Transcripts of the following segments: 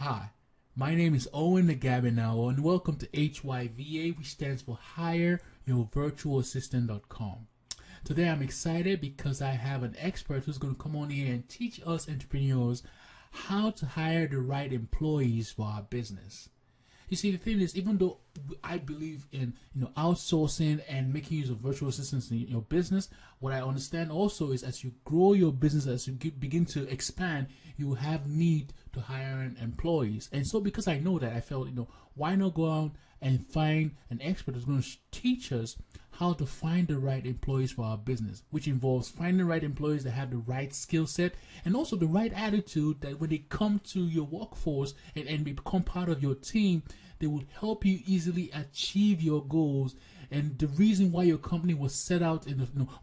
Hi, my name is Owen Nagabinawa and welcome to HYVA, which stands for HireYourVirtualAssistant.com. Today I'm excited because I have an expert who's going to come on here and teach us entrepreneurs how to hire the right employees for our business. You see, the thing is, even though I believe in outsourcing and making use of virtual assistants in your business, what I understand also is as you grow your business, as you begin to expand, you have need to hire employees. And so, because I know that, I felt why not go out and find an expert who's going to teach us how to find the right employees for our business, which involves finding the right employees that have the right skill set and also the right attitude, that when they come to your workforce and become part of your team, they will help you easily achieve your goals and the reason why your company was set out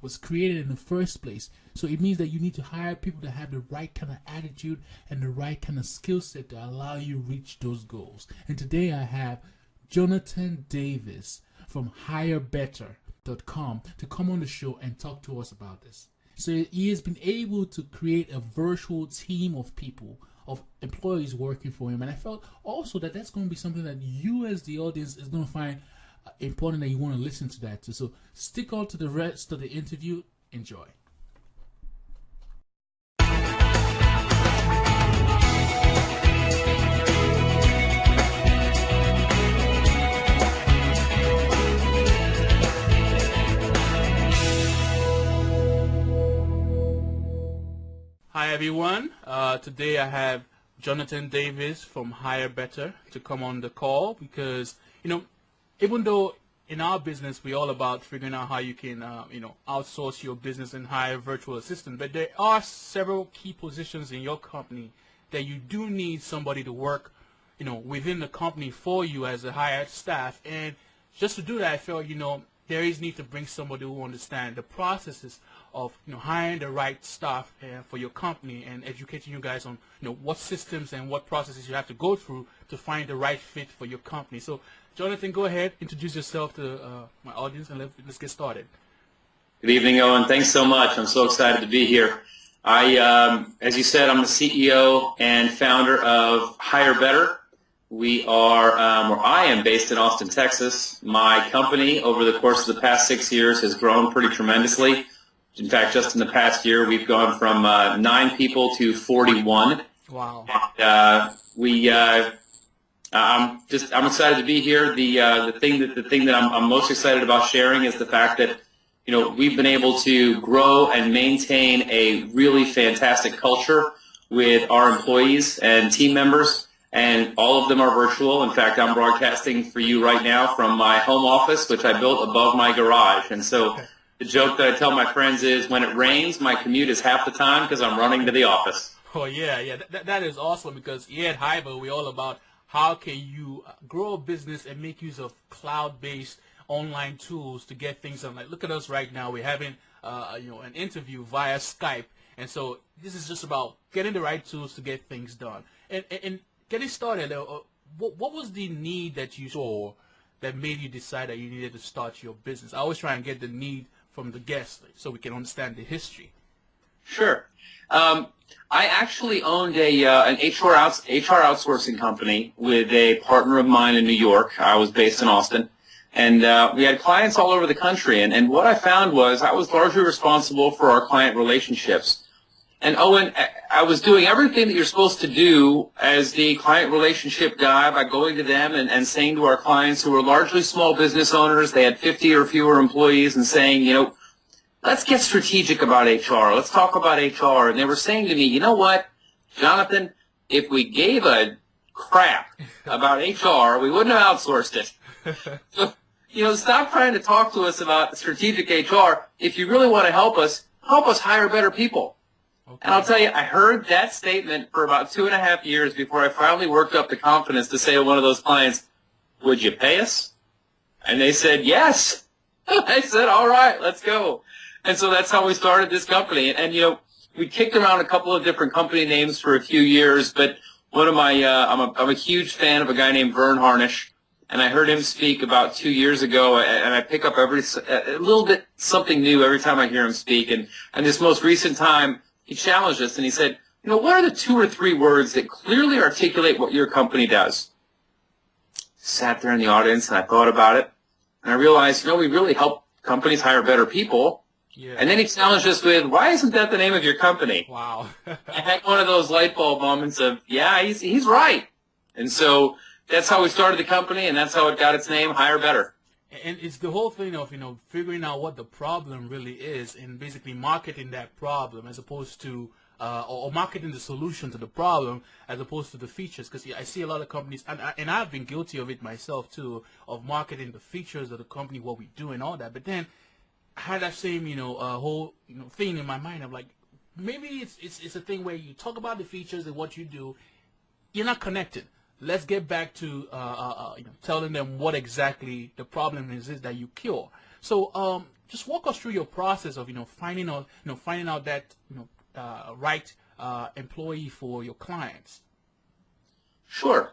was created in the first place. So it means that you need to hire people that have the right kind of attitude and the right kind of skill set to allow you reach those goals. And today I have Jonathan Davis from HYVAssistant.com to come on the show and talk to us about this. So he has been able to create a virtual team of people, of employees working for him. And I felt also that that's going to be something that you as the audience is going to find important, that you want to listen to that too. So stick on to the rest of the interview. Enjoy. Hi everyone. Today I have Jonathan Davis from Hire Better to come on the call because even though in our business we're all about figuring out how you can outsource your business and hire a virtual assistant, but there are several key positions in your company that you do need somebody to work within the company for you as a hired staff. And just to do that, I felt there is need to bring somebody who understands the processes of hiring the right staff for your company and educating you guys on what systems and what processes you have to go through to find the right fit for your company. So Jonathan, go ahead, introduce yourself to my audience, and let's get started. Good evening, Owen. Thanks so much. I'm so excited to be here. As you said, I'm the CEO and founder of Hire Better. We are, where I am based in Austin, Texas. My company, over the course of the past 6 years, has grown pretty tremendously. In fact, just in the past year, we've gone from 9 people to 41. Wow. I'm excited to be here. The thing that I'm most excited about sharing is the fact that we've been able to grow and maintain a really fantastic culture with our employees and team members, and all of them are virtual. In fact, I'm broadcasting for you right now from my home office, which I built above my garage. And so the joke that I tell my friends is, when it rains, my commute is half the time because I'm running to the office. Oh yeah, that is awesome, because here at HYVA we're all about how can you grow a business and make use of cloud-based online tools to get things done. Like, look at us right now. We're having an interview via Skype, and so this is just about getting the right tools to get things done. And getting started, what was the need that you saw that made you decide that you needed to start your business? I always try and get the need from the guests so we can understand the history. Sure. I actually owned an HR outsourcing company with a partner of mine in New York. I was based in Austin, and we had clients all over the country. And what I found was I was largely responsible for our client relationships. And Owen, I was doing everything that you're supposed to do as the client relationship guy by going to them and saying to our clients, who were largely small business owners, they had 50 or fewer employees, and saying, let's get strategic about HR. Let's talk about HR. And they were saying to me, you know what, Jonathan, if we gave a crap about HR, we wouldn't have outsourced it. So, stop trying to talk to us about strategic HR. If you really want to help us hire better people. Okay. And I'll tell you, I heard that statement for about 2.5 years before I finally worked up the confidence to say to one of those clients, would you pay us? And they said, yes. I said, all right, let's go. And so that's how we started this company. And we kicked around a couple of different company names for a few years, but one of my, I'm a huge fan of a guy named Vern Harnish, and I heard him speak about 2 years ago, and I pick up a little bit something new every time I hear him speak. And this most recent time, he challenged us, and he said, what are the 2 or 3 words that clearly articulate what your company does? Sat there in the audience and I thought about it, and I realized, we really help companies hire better people. Yeah. And then he challenged us with, why isn't that the name of your company? Wow. I had one of those light bulb moments of, yeah, he's right. And so that's how we started the company, and that's how it got its name, Hire Better. And it's the whole thing of, figuring out what the problem really is and basically marketing that problem as opposed to, or marketing the solution to the problem as opposed to the features. Because I see a lot of companies, and I've been guilty of it myself too, of marketing the features of the company, what we do and all that. But then I had that same, whole, thing in my mind of like, maybe it's a thing where you talk about the features and what you do, you're not connected. Let's get back to telling them what exactly the problem is that you cure. So just walk us through your process of finding out that right employee for your clients. Sure.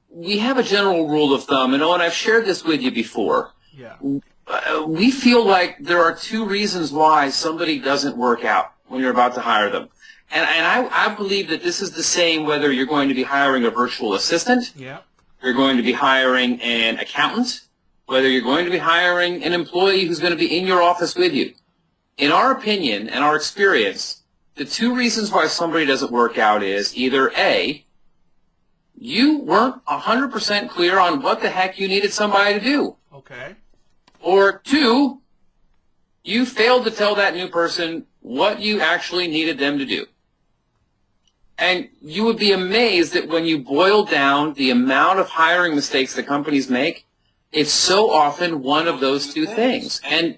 We have a general rule of thumb, and I've shared this with you before. Yeah. We feel like there are 2 reasons why somebody doesn't work out when you're about to hire them. And I believe that this is the same whether you're going to be hiring a virtual assistant, Yeah. you're going to be hiring an accountant, whether you're going to be hiring an employee who's going to be in your office with you. In our opinion and our experience, the 2 reasons why somebody doesn't work out is either A, you weren't 100% clear on what the heck you needed somebody to do. Okay. Or 2, you failed to tell that new person what you actually needed them to do. And you would be amazed that when you boil down the amount of hiring mistakes that companies make, it's so often one of those 2 things. And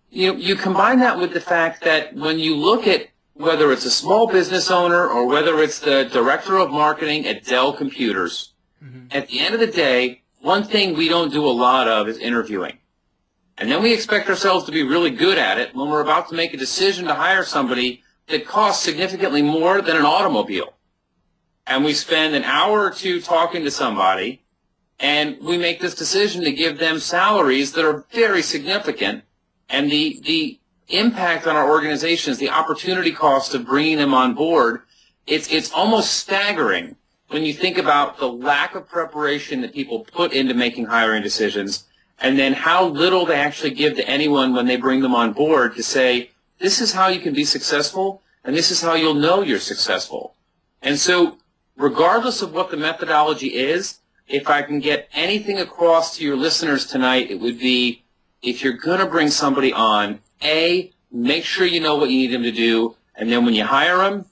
you combine that with the fact that when you look at whether it's a small business owner or whether it's the director of marketing at Dell Computers, at the end of the day, one thing we don't do a lot of is interviewing. And then we expect ourselves to be really good at it when we're about to make a decision to hire somebody that costs significantly more than an automobile. And we spend an hour or 2 talking to somebody, and we make this decision to give them salaries that are very significant. And the impact on our organizations, the opportunity cost of bringing them on board, it's almost staggering when you think about the lack of preparation that people put into making hiring decisions, and then how little they actually give to anyone when they bring them on board to say, this is how you can be successful, and this is how you'll know you're successful. And so, regardless of what the methodology is, if I can get anything across to your listeners tonight, it would be, if you're going to bring somebody on, A, make sure you know what you need them to do, and then when you hire them,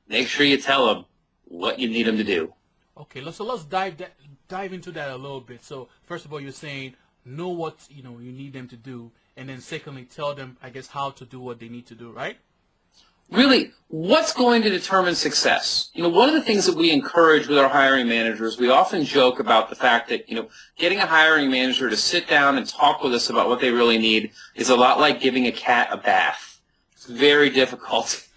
make sure you tell them what you need them to do. Okay, so let's dive into that a little bit. So, first of all, you're saying know what you need them to do, and then secondly, tell them, I guess, how to do what they need to do, right? Really, what's going to determine success? One of the things that we encourage with our hiring managers, we often joke about the fact that, getting a hiring manager to sit down and talk with us about what they really need is a lot like giving a cat a bath. It's very difficult.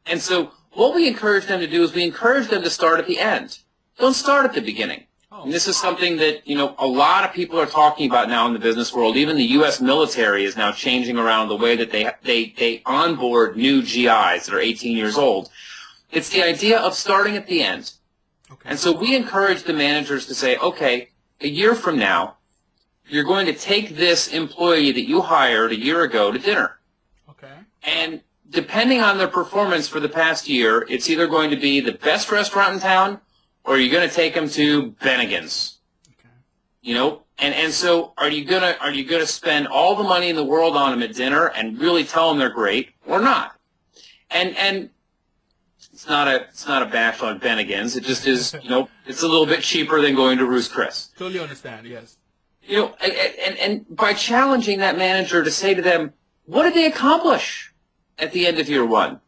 And so what we encourage them to do is we encourage them to start at the end. Don't start at the beginning. And this is something that, a lot of people are talking about now in the business world. Even the U.S. military is now changing around the way that they onboard new GIs that are 18 years old. It's the idea of starting at the end. Okay. And so we encourage the managers to say, okay, a year from now, you're going to take this employee that you hired a year ago to dinner. Okay. And depending on their performance for the past year, it's either going to be the best restaurant in town, or you're going to take them to Bennigan's. Okay. And so are you gonna spend all the money in the world on them at dinner and really tell them they're great, or not? And it's not a bash on Bennigan's. It just is, it's a little bit cheaper than going to Ruth's Chris. Totally understand. Yes. And by challenging that manager to say to them, what did they accomplish at the end of year 1?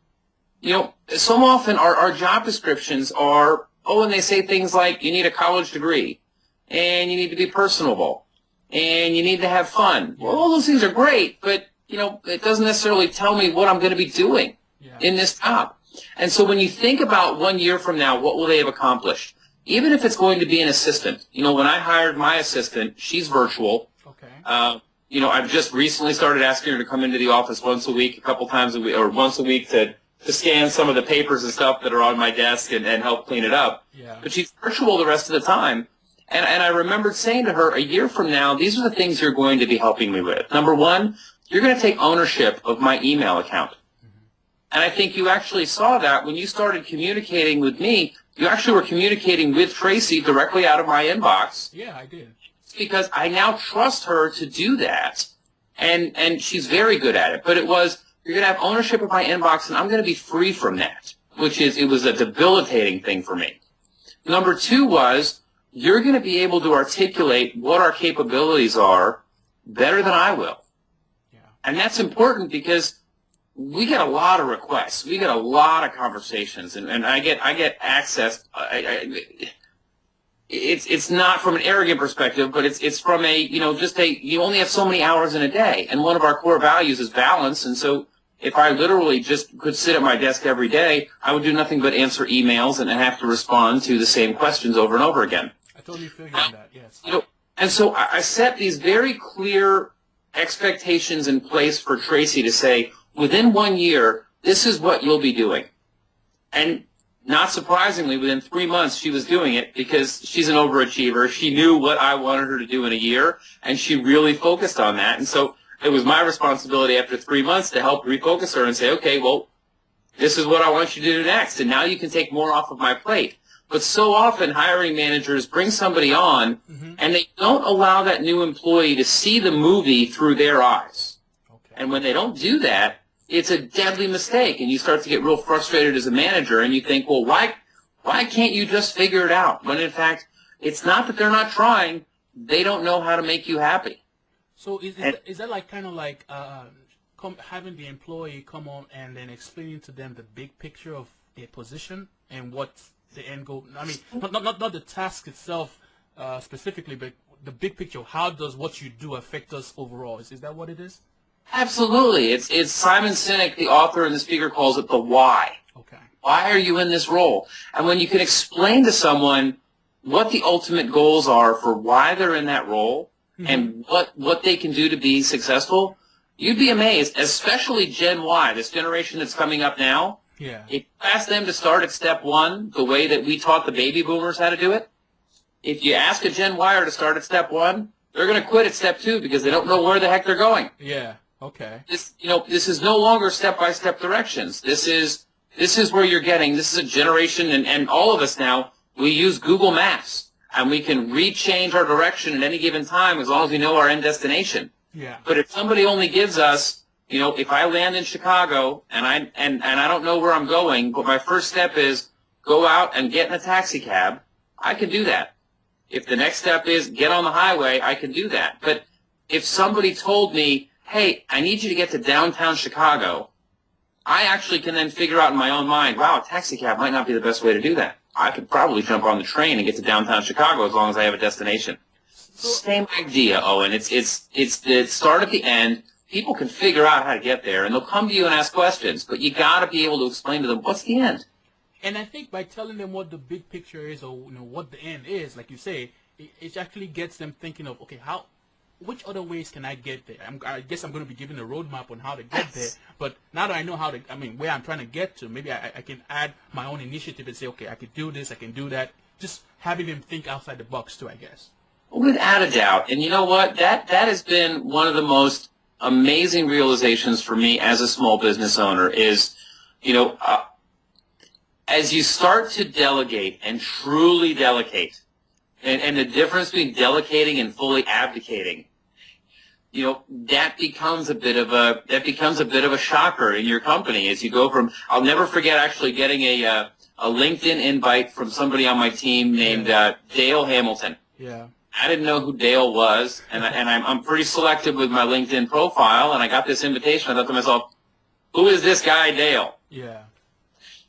So often our job descriptions are, and they say things like, you need a college degree, and you need to be personable, and you need to have fun. Well, all those things are great, but, it doesn't necessarily tell me what I'm going to be doing in this job. And so when you think about 1 year from now, what will they have accomplished? Even if it's going to be an assistant. When I hired my assistant, she's virtual. Okay. I've just recently started asking her to come into the office once a week, a couple times a week, or once a week to to scan some of the papers and stuff that are on my desk and help clean it up. Yeah. But she's virtual the rest of the time. And I remembered saying to her, a year from now, these are the things you're going to be helping me with. Number one, you're going to take ownership of my email account. And I think you actually saw that when you started communicating with me. You actually were communicating with Tracy directly out of my inbox. Yeah, I did. It's because I now trust her to do that. And she's very good at it. But it was, you're going to have ownership of my inbox, and I'm going to be free from that, which is, it was a debilitating thing for me. Number two was, you're going to be able to articulate what our capabilities are better than I will. Yeah. And that's important because we get a lot of requests. We get a lot of conversations, and I get access. It's not from an arrogant perspective, but it's from a, you only have so many hours in a day, and one of our core values is balance. And so if I literally just could sit at my desk every day, I would do nothing but answer emails and have to respond to the same questions over and over again. I totally feel you on that. Yes. And so I set these very clear expectations in place for Tracy to say, within 1 year, this is what you'll be doing. And not surprisingly, within 3 months, she was doing it because she's an overachiever. She knew what I wanted her to do in a year, and she really focused on that. And so it was my responsibility after 3 months to help refocus her and say, okay, well, this is what I want you to do next, and now you can take more off of my plate. But so often, hiring managers bring somebody on, and they don't allow that new employee to see the movie through their eyes. Okay. And when they don't do that, it's a deadly mistake, and you start to get real frustrated as a manager, and you think, well, why can't you just figure it out? When in fact, it's not that they're not trying, they don't know how to make you happy. So is that like kind of like having the employee come on and then explaining to them the big picture of their position and what's the end goal? I mean, not the task itself specifically, but the big picture. How does what you do affect us overall? Is that what it is? Absolutely. It's Simon Sinek, the author and the speaker, calls it the why. Okay. Why are you in this role? And when you can explain to someone what the ultimate goals are for why they're in that role and what they can do to be successful, you'd be amazed, especially Gen Y, this generation that's coming up now. Yeah. If you ask them to start at step one the way that we taught the baby boomers how to do it, if you ask a Gen Yer to start at step one, they're going to quit at step two because they don't know where the heck they're going. Yeah. Okay. This is no longer step-by-step directions. This is where you're getting. This is a generation, and all of us now, we use Google Maps, and we can rechange our direction at any given time as long as we know our end destination. Yeah. But if somebody only gives us, if I land in Chicago and I don't know where I'm going, but my first step is go out and get in a taxi cab, I can do that. If the next step is get on the highway, I can do that. But if somebody told me, hey, I need you to get to downtown Chicago, I actually can then figure out in my own mind, wow, a taxi cab might not be the best way to do that. I could probably jump on the train and get to downtown Chicago as long as I have a destination. Same idea, Owen. It's the start at the end. People can figure out how to get there, and they'll come to you and ask questions, but you got to be able to explain to them, what's the end? And I think by telling them what the big picture is, or what the end is, like you say, it actually gets them thinking of, okay, which other ways can I get there? I guess I'm going to be given a roadmap on how to get there. But now that I know where I'm trying to get to, maybe I can add my own initiative and say, okay, I could do this, I can do that. Just having them think outside the box too, I guess. Without a doubt. And you know what? That has been one of the most amazing realizations for me as a small business owner is, as you start to delegate and truly delegate, and the difference between delegating and fully abdicating, that becomes a bit of a shocker in your company as you go from. I'll never forget actually getting a LinkedIn invite from somebody on my team named Dale Hamilton. Yeah. I didn't know who Dale was, and I'm pretty selective with my LinkedIn profile, and I got this invitation. I thought to myself, who is this guy, Dale? Yeah.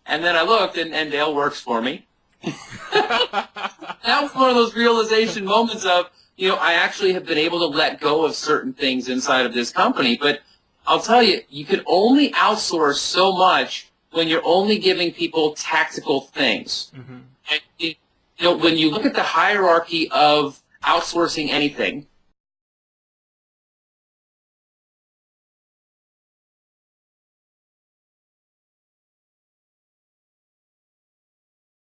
And then I looked, and Dale works for me. That was one of those realization moments of, I actually have been able to let go of certain things inside of this company. But I'll tell you, you can only outsource so much when you're only giving people tactical things. And, when you look at the hierarchy of outsourcing anything,